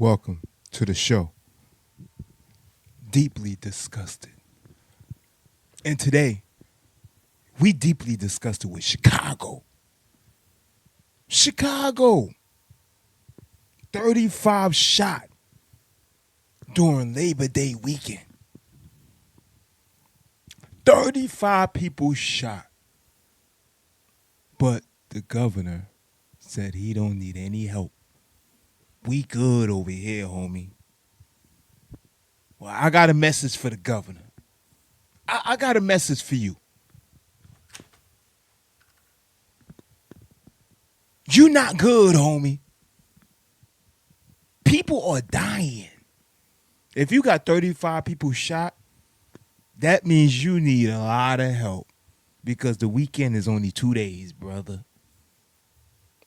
Welcome to the show. Deeply disgusted. And today, we deeply disgusted with Chicago. Chicago. 35 shot during Labor Day weekend. 35 people shot. But the governor said he don't need any help. We good over here, homie. Well, I got a message for the governor. I got a message for you. You not good, homie. People are dying. If you got 35 people shot, that means you need a lot of help because the weekend is only 2 days, brother.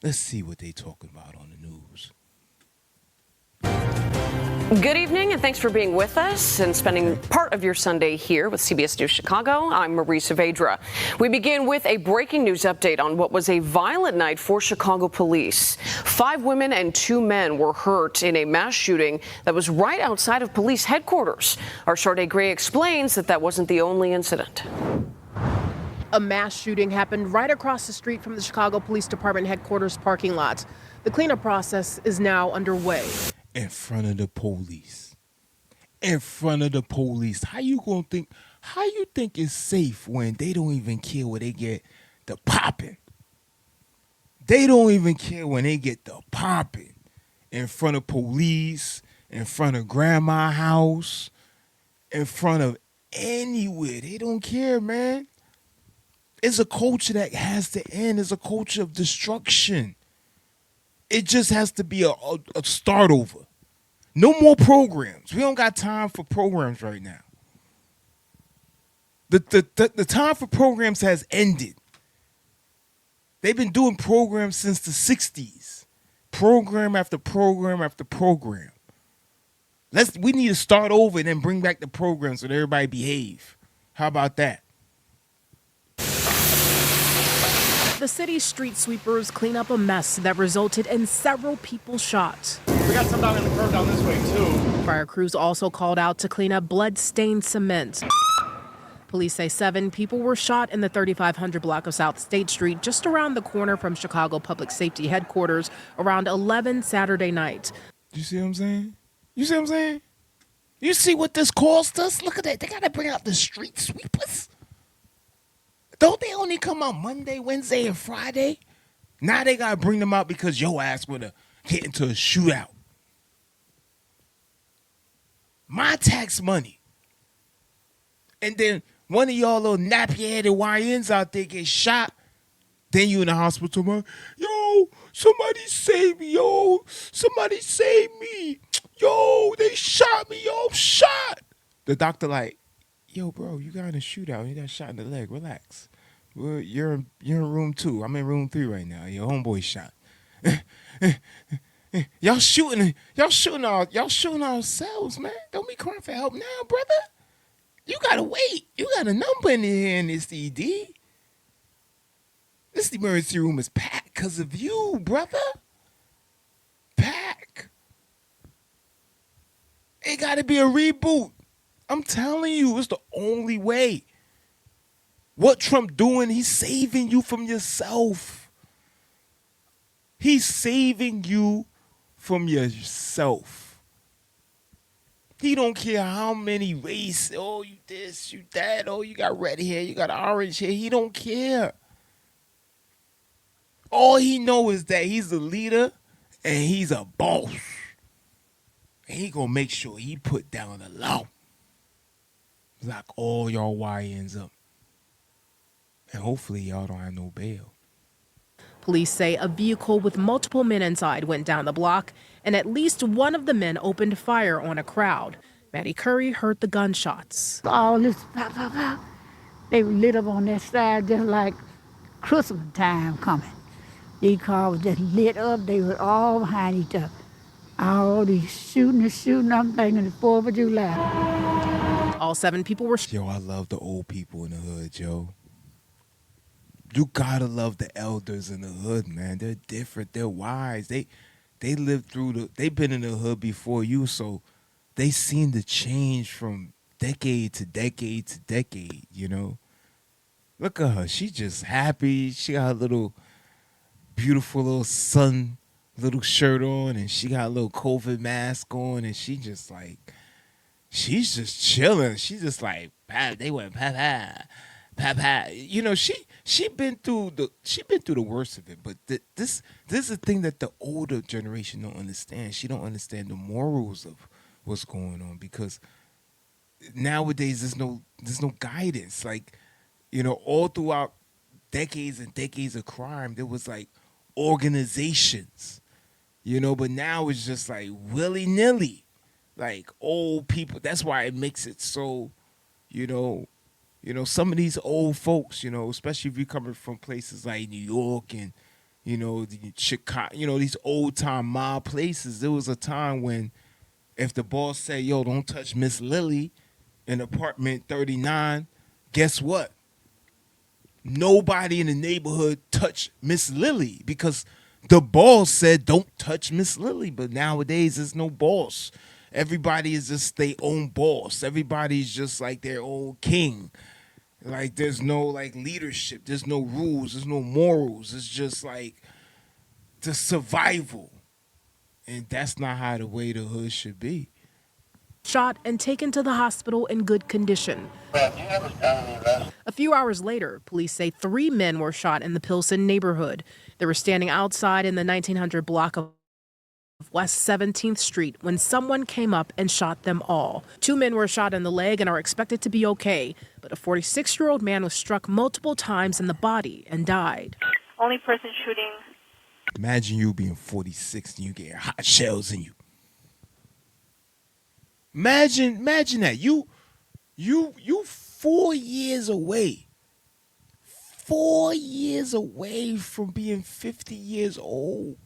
Let's see what they talking about on the news. Good evening, and thanks for being with us and spending part of your Sunday here with CBS News Chicago. I'm Marie Saavedra. We begin with a breaking news update on what was a violent night for Chicago police. 5 women and 2 men were hurt in a mass shooting that was right outside of police headquarters. Our Sade Gray explains that wasn't the only incident. A mass shooting happened right across the street from the Chicago Police Department headquarters parking lot. The cleanup process is now underway. In front of the police. In front of the police. How you think it's safe when they don't even care where they get the popping? They don't even care when they get the popping. In front of police, in front of grandma's house, in front of anywhere. They don't care, man. It's a culture that has to end. It's a culture of destruction. It just has to be a start over. No more programs. We don't got time for programs right now. The time for programs has ended. They've been doing programs since the 60s. Program after program after program. We need to start over and then bring back the programs so that everybody behave. How about that? The city's street sweepers clean up a mess that resulted in several people shot. We got some down in the curb down this way, too. Fire crews also called out to clean up blood-stained cement. Police say 7 people were shot in the 3500 block of South State Street, just around the corner from Chicago Public Safety Headquarters, around 11 Saturday night. You see what I'm saying? You see what I'm saying? You see what this cost us? Look at that. They got to bring out the street sweepers. Don't they only come out Monday, Wednesday, and Friday? Now they got to bring them out because your ass would have hit into a shootout. My tax money. And then one of y'all little nappy-headed YNs out there get shot. Then you in the hospital, man. Yo, somebody save me, yo. Somebody save me. Yo, they shot me, yo, I'm shot. The doctor like, yo, bro, you got in a shootout. You got shot in the leg. Relax. Well, you're in room 2. I'm in room 3 right now. Your homeboy shot. Y'all shooting ourselves, man. Don't be crying for help now, brother. You gotta wait. You got a number in here in this ED. This emergency room is packed because of you, brother. Packed. It gotta be a reboot. I'm telling you, it's the only way. What Trump doing, he's saving you from yourself. He's saving you from yourself. He don't care how many race, oh, you this, you that, oh, you got red hair, you got orange hair. He don't care. All he knows is that he's a leader and he's a boss. And he gonna make sure he put down the law. Lock all y'all YNs up. And hopefully y'all don't have no bail. Police say a vehicle with multiple men inside went down the block, and at least one of the men opened fire on a crowd. Maddie Curry heard the gunshots. All this pop, pop, pop. They were lit up on that side just like Christmas time coming. These cars were just lit up. They were all behind each other. All these shooting and shooting. I'm thinking the 4th of July. All 7 people were Yo, I love the old people in the hood, yo. You gotta love the elders in the hood, man. They're different. They're wise. They they lived through they've been in the hood before you, so they seen the change from decade to decade to decade, you know. Look at her. She just happy. She got a little beautiful little sun little shirt on, and she got a little COVID mask on, and she just like she's just chilling. She's just like they went pa. You know, she been through the worst of it. But this is the thing that the older generation don't understand. She don't understand the morals of what's going on, because nowadays there's no guidance. Like, you know, all throughout decades and decades of crime, there was like organizations, you know, but now it's just like willy nilly, like old people. That's why it makes it so, you know, some of these old folks, you know, especially if you're coming from places like New York and, you know, Chicago, you know, these old time mob places. There was a time when if the boss said, yo, don't touch Miss Lily in apartment 39, guess what? Nobody in the neighborhood touched Miss Lily because the boss said don't touch Miss Lily. But nowadays there's no boss. Everybody is just their own boss. Everybody's just like their own king. Like there's no like leadership. There's no rules. There's no morals. It's just like the survival. And that's not how the way the hood should be. Shot and taken to the hospital in good condition. A few hours later, police say 3 men were shot in the Pilsen neighborhood. They were standing outside in the 1900 block of West 17th Street when someone came up and shot them all. 2 men were shot in the leg and are expected to be okay, but a 46-year-old man was struck multiple times in the body and died. Only person shooting. Imagine you being 46 and you get hot shells in you. Imagine that you 4 years away. 4 years away from being 50 years old.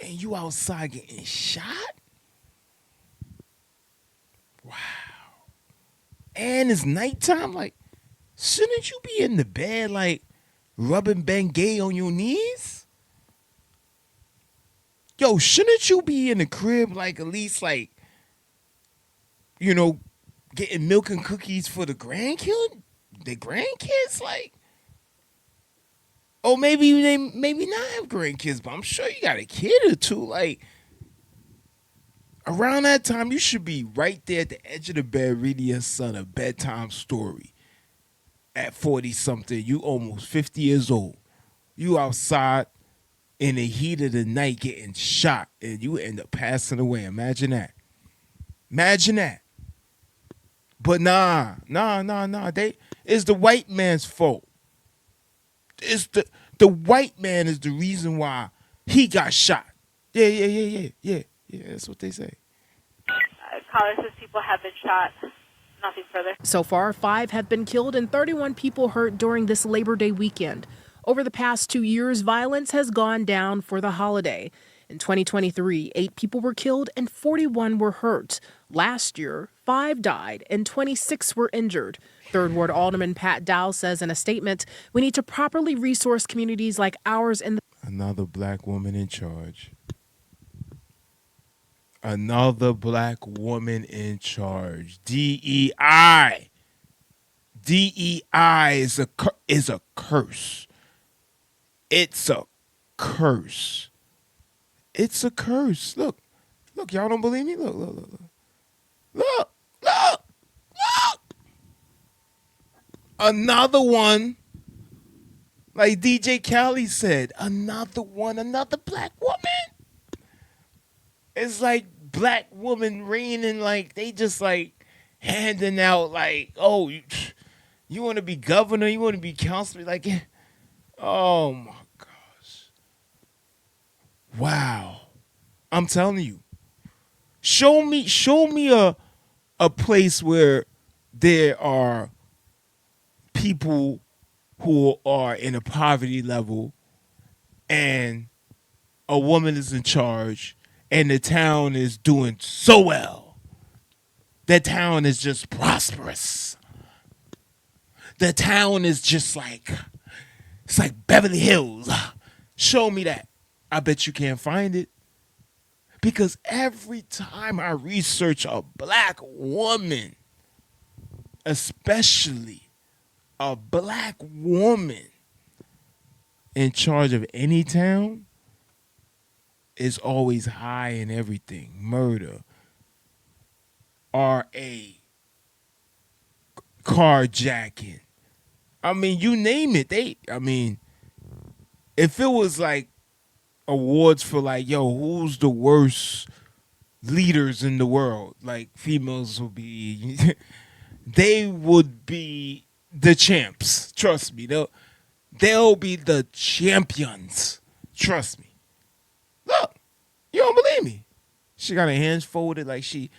And you outside getting shot? Wow. And it's nighttime. Like, shouldn't you be in the bed like rubbing Bengay on your knees? Yo, shouldn't you be in the crib like at least like, you know, getting milk and cookies for the grandkids? Like, oh, maybe they maybe not have grandkids, but I'm sure you got a kid or two. Like, around that time, you should be right there at the edge of the bed reading your son a bedtime story. At 40-something, you almost 50 years old. You outside in the heat of the night getting shot, and you end up passing away. Imagine that. Imagine that. But nah. It's the white man's fault. It's the white man is the reason why he got shot. Yeah. That's what they say. Caller says people have been shot. Nothing further. So far, 5 have been killed and 31 people hurt during this Labor Day weekend. Over the past 2 years, violence has gone down for the holiday. In 2023, 8 people were killed and 41 were hurt. Last year, 5 died and 26 were injured. Third Ward Alderman Pat Dow says in a statement, we need to properly resource communities like ours in the... Another black woman in charge. Another black woman in charge. DEI. DEI is a curse. It's a curse. It's a curse. Look, y'all don't believe me? Look. Another one. Like DJ Khaled said, another one, another black woman. It's like black woman reigning, like they just like handing out like, oh, you want to be governor, you want to be councilor, like, oh my gosh. Wow. I'm telling you. Show me a place where there are people who are in a poverty level and a woman is in charge and the town is doing so well. The town is just prosperous. The town is just like, it's like Beverly Hills. Show me that. I bet you can't find it. Because every time I research a black woman, especially a black woman in charge of any town, is always high in everything. Murder, RA, carjacking. I mean, you name it. If it was like awards for like, yo, who's the worst leaders in the world? Like females would be, they would be the champs. Trust me, they'll be the champions. Trust me. Look, you don't believe me? She got her hands folded like she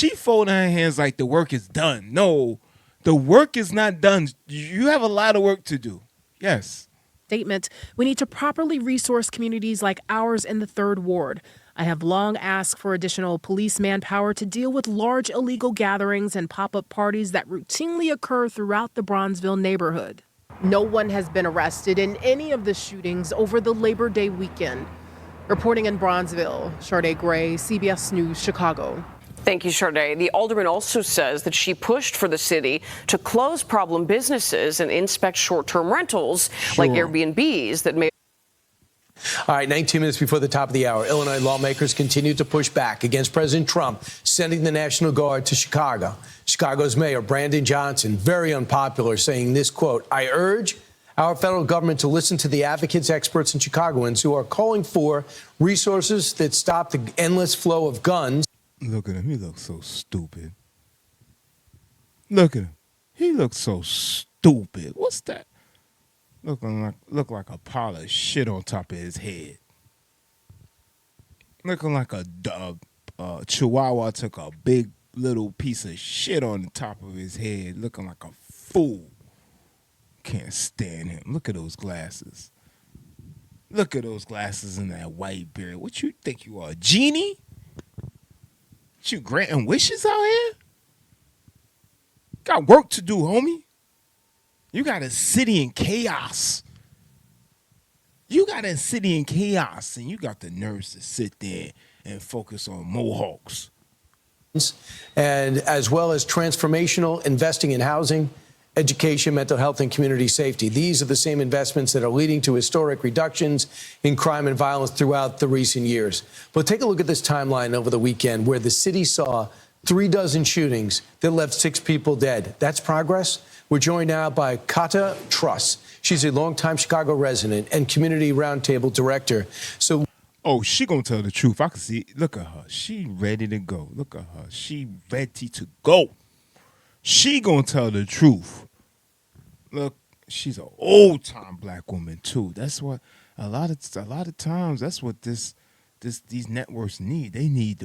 folded her hands like the work is done. No, the work is not done. You have a lot of work to do. Yes. Statement, we need to properly resource communities like ours in the 3rd Ward. I have long asked for additional police manpower to deal with large illegal gatherings and pop-up parties that routinely occur throughout the Bronzeville neighborhood. No one has been arrested in any of the shootings over the Labor Day weekend. Reporting in Bronzeville, Sade Gray, CBS News, Chicago. Thank you, Sade. The alderman also says that she pushed for the city to close problem businesses and inspect short-term rentals like Airbnbs that may. All right, 19 minutes before the top of the hour, Illinois lawmakers continue to push back against President Trump sending the National Guard to Chicago. Chicago's Mayor Brandon Johnson, very unpopular, saying this, quote, I urge our federal government to listen to the advocates, experts, and Chicagoans who are calling for resources that stop the endless flow of guns. Look at him. He looks so stupid. Look at him. He looks so stupid. What's that? Look like a pile of shit on top of his head. Looking like a chihuahua took a big little piece of shit on the top of his head. Looking like a fool. Can't stand him. Look at those glasses. Look at those glasses and that white beard. What you think you are, a genie? You granting wishes out here? Got work to do, homie. You got a city in chaos. You got a city in chaos, and you got the nerves to sit there and focus on Mohawks. And as well as transformational investing in housing, education, mental health, and community safety. These are the same investments that are leading to historic reductions in crime and violence throughout the recent years. But take a look at this timeline over the weekend where the city saw 36 shootings that left 6 people dead. That's progress. We're joined now by Kata Truss. She's a longtime Chicago resident and community roundtable director. So, oh, she gonna tell the truth. I can see. Look at her. She ready to go. Look at her. She ready to go. She gonna tell the truth. Look, she's an old time black woman too. That's what a lot of times. That's what these networks need. They need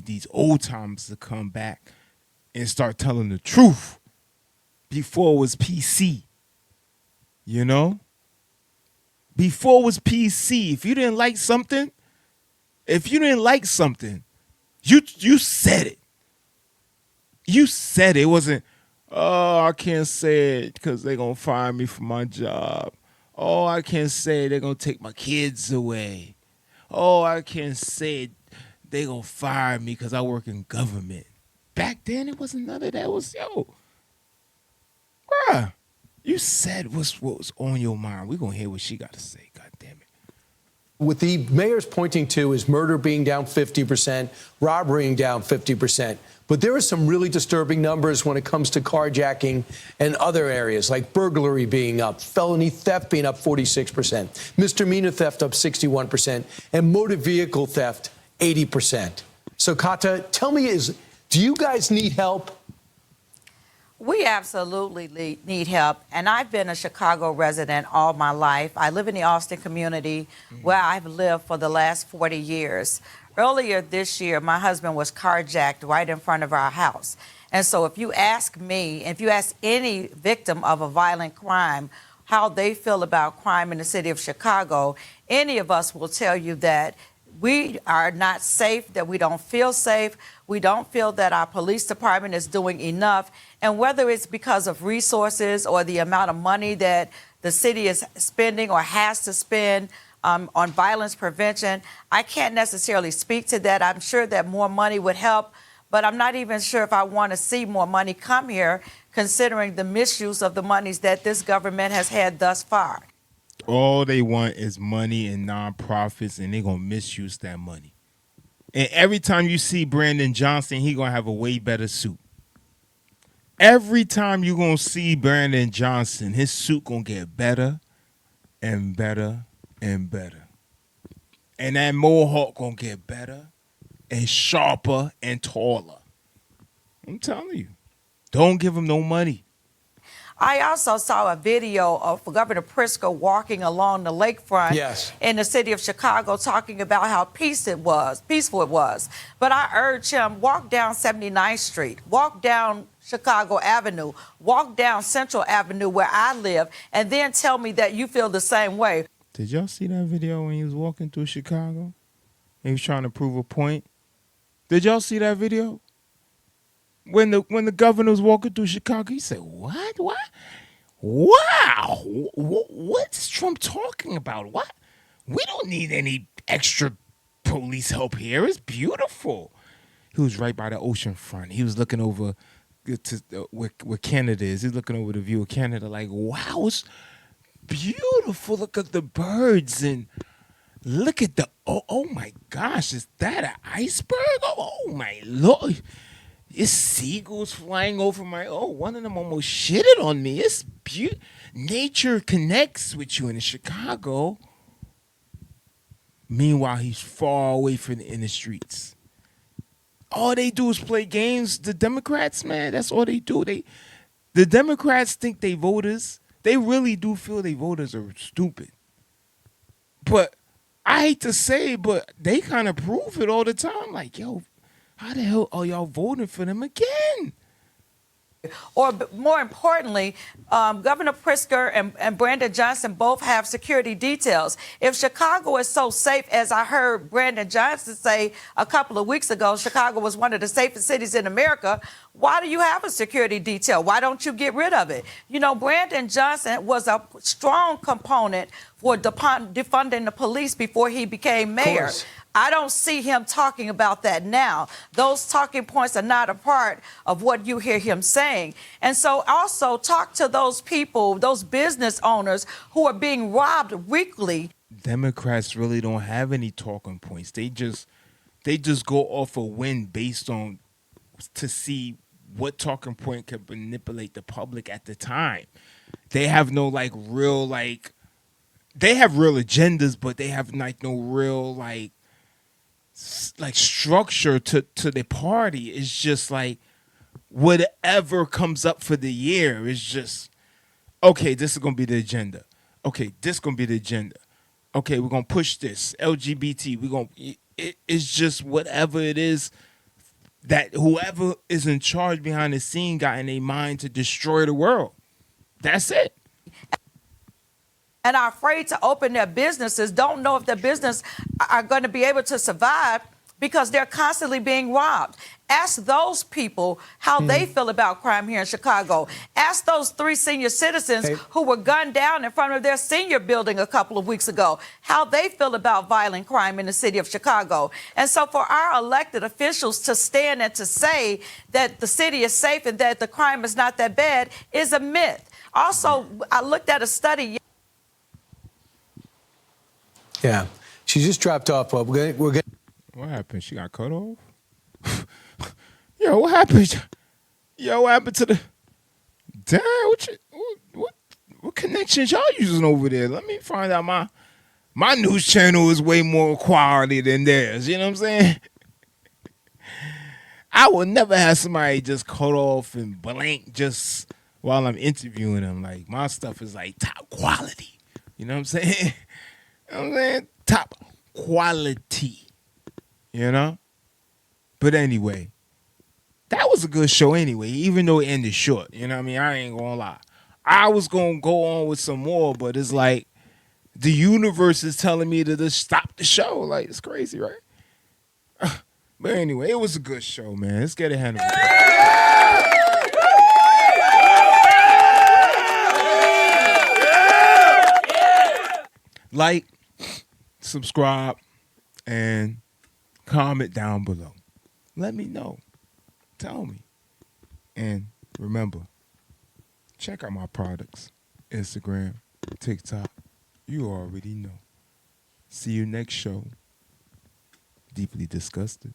these old times to come back and start telling the truth. Before it was PC, you know. Before it was PC. If you didn't like something, you said it. You said it. It wasn't, oh, I can't say it because they're going to fire me from my job. Oh, I can't say it. They're going to take my kids away. Oh, I can't say it. They're going to fire me because I work in government. Back then, it wasn't none of that. It was, yo, bruh, you said what was on your mind. We're going to hear what she got to say. God damn it. what the mayor's pointing to is murder being down 50%, robbery being down 50%. But there are some really disturbing numbers when it comes to carjacking and other areas, like burglary being up, felony theft being up 46%, misdemeanor theft up 61%, and motor vehicle theft 80%. So, Kata, tell me, do you guys need help? We absolutely need help. And I've been a Chicago resident all my life. I live in the Austin community where I've lived for the last 40 years. Earlier this year, my husband was carjacked right in front of our house. And so if you ask me, if you ask any victim of a violent crime, how they feel about crime in the city of Chicago, any of us will tell you that we are not safe, that we don't feel safe. We don't feel that our police department is doing enough. And whether it's because of resources or the amount of money that the city is spending or has to spend, on violence prevention. I can't necessarily speak to that. I'm sure that more money would help, but I'm not even sure if I want to see more money come here, considering the misuse of the monies that this government has had thus far. All they want is money and nonprofits, and they're going to misuse that money. And every time you see Brandon Johnson, he going to have a way better suit. Every time you going to see Brandon Johnson, his suit going to get better and better and better. And that mohawk going to get better and sharper and taller. I'm telling you. Don't give him no money. I also saw a video of Governor Pritzker walking along the lakefront in the city of Chicago, talking about how peaceful it was. But I urge him, walk down 79th Street, walk down Chicago Avenue, walk down Central Avenue where I live, and then tell me that you feel the same way. Did y'all see that video when he was walking through Chicago? He was trying to prove a point. Did y'all see that video? When the governor was walking through Chicago, he said, "What? Wow! What's Trump talking about? What? We don't need any extra police help here. It's beautiful." He was right by the ocean front. He was looking over to where Canada is. He's looking over the view of Canada, like, "Wow, it's beautiful. Look at the birds and look at the oh my gosh, is that an iceberg? Oh my Lord." It's seagulls flying over one of them almost shitted on me. It's beautiful. Nature connects with you in Chicago. Meanwhile, he's far away from in the streets. All they do is play games. The Democrats, man, that's all they do. The Democrats think they voters, they really do feel they voters are stupid. But I hate to say it, but they kind of prove it all the time. Like, yo, how the hell are y'all voting for them again? Or more importantly, Governor Pritzker and Brandon Johnson both have security details. If Chicago is so safe, as I heard Brandon Johnson say a couple of weeks ago, Chicago was one of the safest cities in America, why do you have a security detail? Why don't you get rid of it? You know, Brandon Johnson was a strong component for defunding the police before he became mayor. I don't see him talking about that now. Those talking points are not a part of what you hear him saying. And so also talk to those people, those business owners who are being robbed weekly. Democrats really don't have any talking points. They just go off a win based on to see what talking point can manipulate the public at the time. They have no real they have real agendas, but they have no real structure to the party. It's just whatever comes up for the year is just, okay, this is gonna be the agenda. Okay, this is gonna be the agenda. Okay, we're gonna push this LGBT. It's just whatever it is that whoever is in charge behind the scene got in their mind to destroy the world. That's it. And are afraid to open their businesses, don't know if their business are going to be able to survive because they're constantly being robbed. Ask those people how they feel about crime here in Chicago. Ask those 3 senior citizens who were gunned down in front of their senior building a couple of weeks ago, how they feel about violent crime in the city of Chicago. And so for our elected officials to stand and to say that the city is safe and that the crime is not that bad is a myth. Also, I looked at a study. Yeah, she just dropped off. We're going. What happened? She got cut off? Yo, what happened? Yo, what happened to the... Damn, what connections y'all using over there? Let me find out my news channel is way more quality than theirs. You know what I'm saying? I would never have somebody just cut off and blank just while I'm interviewing them. Like, my stuff is top quality. You know what I'm saying? You know what I'm saying? Top quality. You know? But anyway, that was a good show anyway, even though it ended short. You know what I mean? I ain't gonna lie. I was gonna go on with some more, but it's like the universe is telling me to just stop the show. Like, it's crazy, right? But anyway, it was a good show, man. Let's get ahead of it. subscribe, and comment down below. Let me know. Tell me. And remember, check out my products. Instagram, TikTok. You already know. See you next show. Deeply disgusted.